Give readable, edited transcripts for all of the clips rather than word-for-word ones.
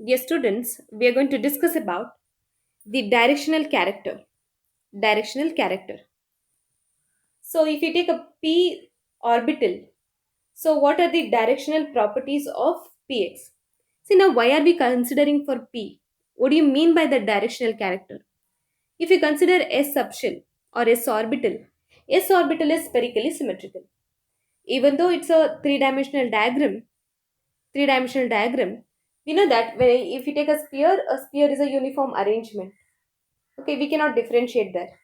Dear students, we are going to discuss about the directional character. Directional character. So, if you take a p orbital, so what are the directional properties of px? See, now why are we considering for p? What do you mean by the directional character? If you consider s subshell or s orbital is spherically symmetrical. Even though it's a three-dimensional diagram, we know that if you take a sphere is a uniform arrangement. Okay, we cannot differentiate there.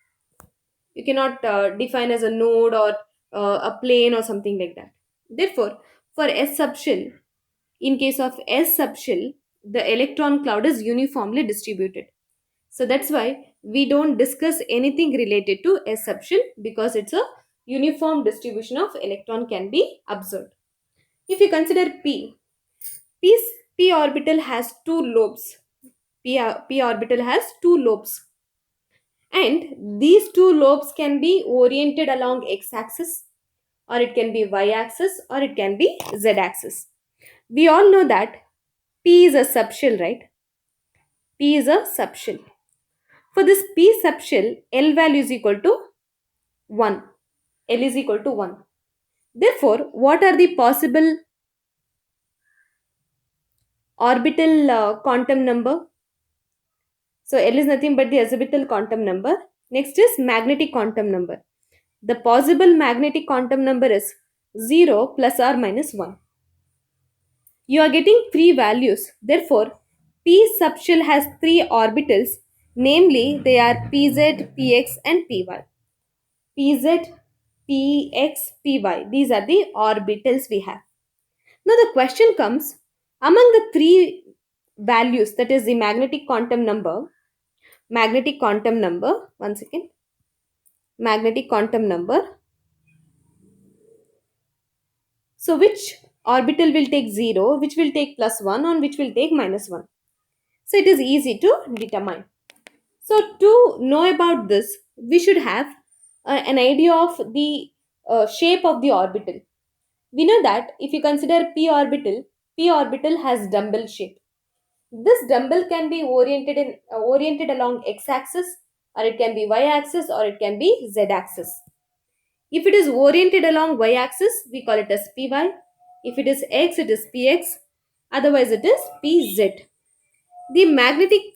You cannot define as a node or a plane or something like that. Therefore, for S subshell, in case of S subshell, the electron cloud is uniformly distributed. So that's why we don't discuss anything related to S subshell because it's a uniform distribution of electron can be observed. If you consider P, P orbital has two lobes. P orbital has two lobes, and these two lobes can be oriented along x axis, or it can be y axis, or it can be z axis. We all know that P is a subshell, right? P is a subshell. For this P subshell, L value is equal to 1. L is equal to 1. Therefore, what are the possible orbital quantum number? So, L is nothing but the orbital quantum number. Next is magnetic quantum number. The possible magnetic quantum number is 0 plus or minus 1. You are getting three values. Therefore, P subshell has three orbitals, namely they are Pz, Px and Py. Pz, Px, Py. These are the orbitals we have. Now the question comes, among the three values, that is the one second, magnetic quantum number. So which orbital will take 0, which will take plus 1, and which will take minus 1? So it is easy to determine. So to know about this, we should have an idea of the shape of the orbital. We know that if you consider P orbital has dumbbell shape. This dumbbell can be oriented along x-axis, or it can be y-axis, or it can be z-axis. If it is oriented along y-axis, we call it as Py. If it is x, it is Px. Otherwise, it is Pz. The magnetic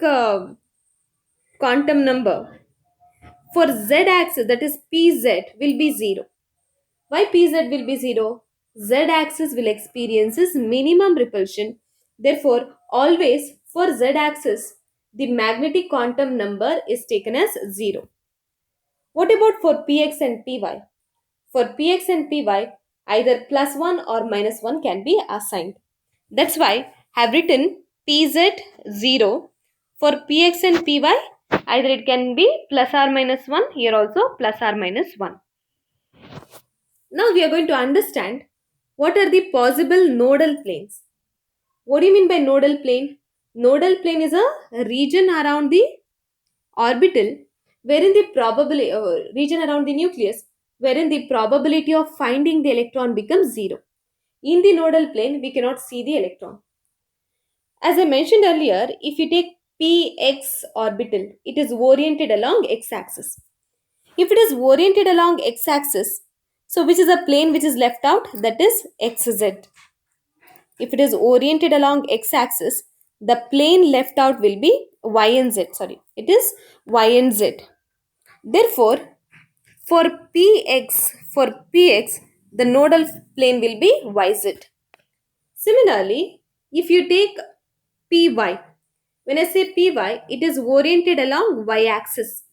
quantum number for z-axis, that is Pz, will be 0. Why Pz will be 0? Z-axis will experiences minimum repulsion. Therefore, always for z-axis, the magnetic quantum number is taken as 0. What about for Px and Py? For Px and Py, either plus 1 or minus 1 can be assigned. That's why I have written Pz 0 for Px and Py. Either it can be plus or minus 1, here also plus or minus 1. Now we are going to understand what are the possible nodal planes. What do you mean by nodal plane? Nodal plane is a region around the orbital wherein the probability region around the nucleus wherein the probability of finding the electron becomes 0. In the nodal plane, we cannot see the electron. As I mentioned earlier, if you take px orbital, it is oriented along x-axis. If it is oriented along x-axis, so which is a plane which is left out? That is xz. If it is oriented along x-axis, the plane left out will be y and z. Sorry, it is y and z. Therefore, for px, the nodal plane will be yz. Similarly, if you take py, when I say py, it is oriented along y-axis.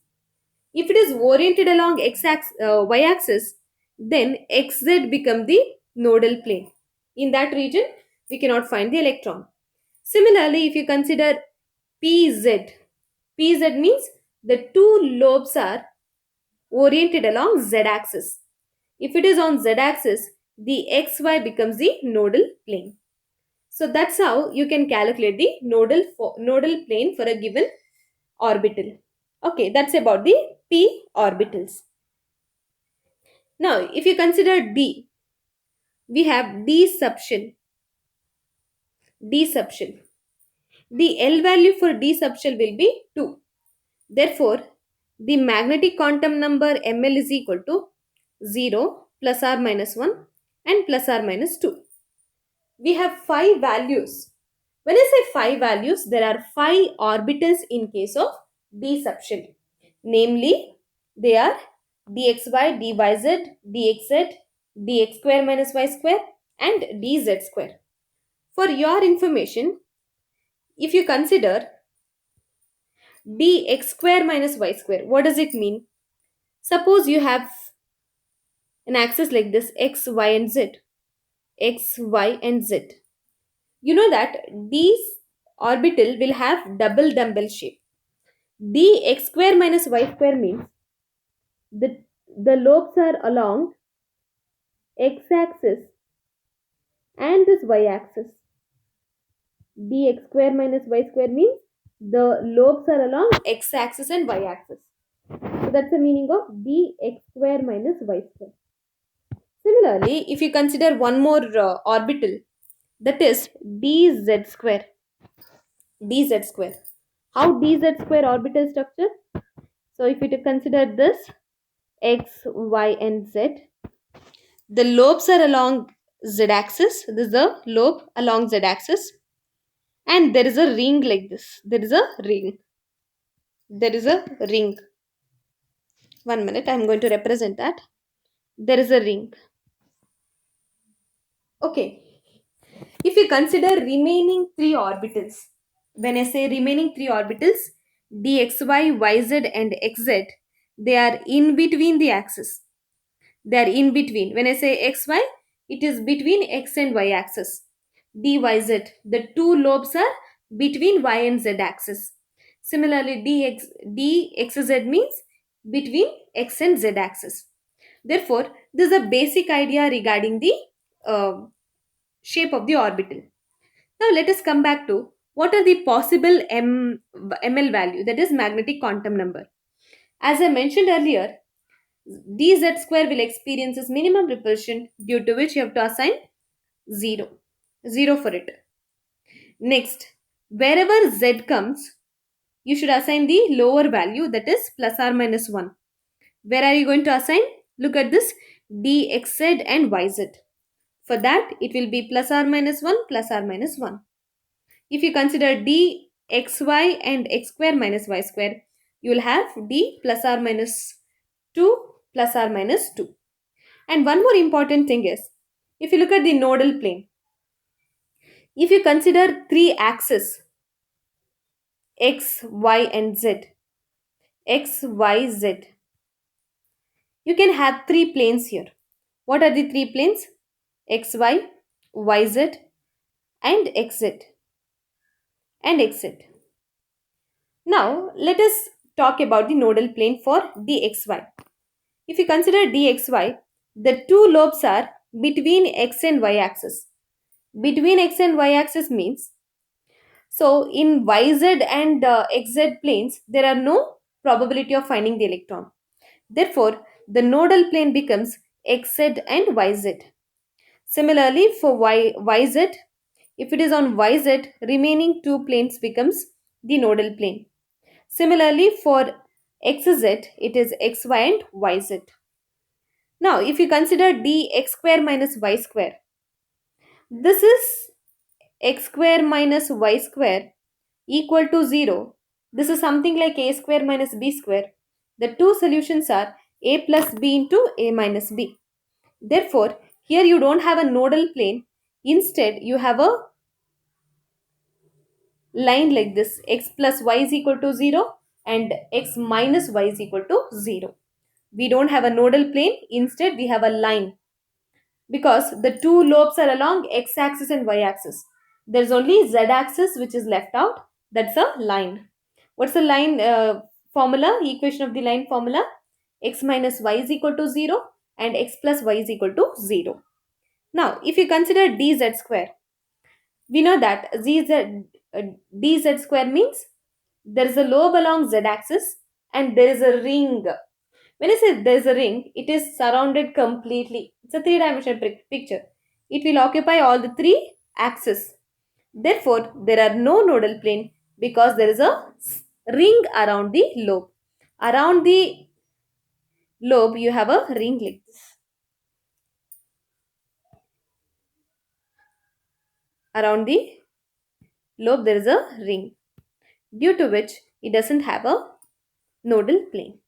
If it is oriented along y-axis, then xz become the nodal plane. In that region, we cannot find the electron. Similarly, if you consider pz, pz means the two lobes are oriented along z-axis. If it is on z-axis, the xy becomes the nodal plane. So that's how you can calculate the nodal plane for a given orbital. Okay, that's about the p orbitals. Now, if you consider d, we have d subshell. D subshell. the L value for d subshell will be 2. Therefore, the magnetic quantum number ml is equal to 0 plus or minus 1 and plus or minus 2. We have 5 values. When I say 5 values, there are 5 orbitals in case of d subshell. Namely, they are dxy, dyz, dxz, dx square minus y square and dz square. For your information, if you consider dx square minus y square, what does it mean? Suppose you have an axis like this x, y and z. X, y and z. You know that these orbital will have double dumbbell shape. Dx square minus y square means the lobes are along x-axis and this y-axis. Dx square minus y square means the lobes are along x-axis and y-axis. So that's the meaning of dx square minus y square. Similarly, if you consider one more orbital, that is dz square. Dz square. How dz square orbital structure? So if you consider this x, y and z, the lobes are along z-axis. This is the lobe along z-axis. And there is a ring like this. There is a ring. There is a ring. 1 minute, I am going to represent that. There is a ring. Okay. If you consider remaining 3 orbitals, when I say remaining 3 orbitals, dxy, yz and xz, they are in between the axis. They are in between. When I say xy, it is between x and y axis. dyz, the two lobes are between y and z axis. Similarly, dxz means between x and z axis. Therefore, this is a basic idea regarding the uh, shape of the orbital. Now let us come back to what are the possible ml value, that is magnetic quantum number. As I mentioned earlier, dz square will experience its minimum repulsion, due to which you have to assign 0. 0 for it. Next, wherever z comes, you should assign the lower value, that is plus or minus 1. Where are you going to assign? Look at this dxz and yz. For that, it will be plus or minus 1 plus or minus 1. If you consider dxy and x square minus y square, you will have d plus or minus 2 plus or minus 2. And one more important thing is, if you look at the nodal plane, if you consider 3 axes x, y and z, x, y, z, you can have 3 planes here. What are the 3 planes? X, y, y, z and xz and xz. Now, let us talk about the nodal plane for dxy. If you consider dxy, the two lobes are between x and y axis. Between x and y axis means, so in yz and xz planes, there are no probability of finding the electron. Therefore, the nodal plane becomes xz and yz. Similarly, for yz, if it is on yz, remaining two planes becomes the nodal plane. Similarly, for xz, it is xy and yz. Now, if you consider dx square minus y square, this is x square minus y square equal to 0. This is something like a square minus b square. The two solutions are a plus b into a minus b. Therefore, here you don't have a nodal plane. Instead, you have a line like this, x plus y is equal to 0 and x minus y is equal to 0. We don't have a nodal plane. Instead, we have a line, because the two lobes are along x-axis and y-axis. There's only z-axis which is left out. That's a line. What's the line formula? Equation of the line formula: x minus y is equal to 0 and x plus y is equal to 0. Now, if you consider dz square, we know that dz square means there is a lobe along z-axis and there is a ring. When I say there is a ring, it is surrounded completely. It's a three-dimensional picture. It will occupy all the 3 axes. Therefore there are no nodal plane because there is a ring around the lobe. Around the lobe you have a ring like this. Around the lobe there is a ring, due to which it doesn't have a nodal plane.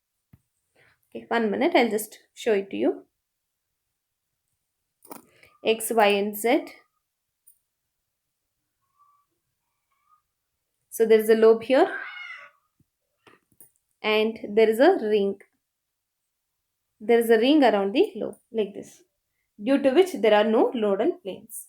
Okay, 1 minute, I'll just show it to you. X, Y, and Z. So there is a lobe here and there is a ring. There is a ring around the lobe like this, due to which there are no nodal planes.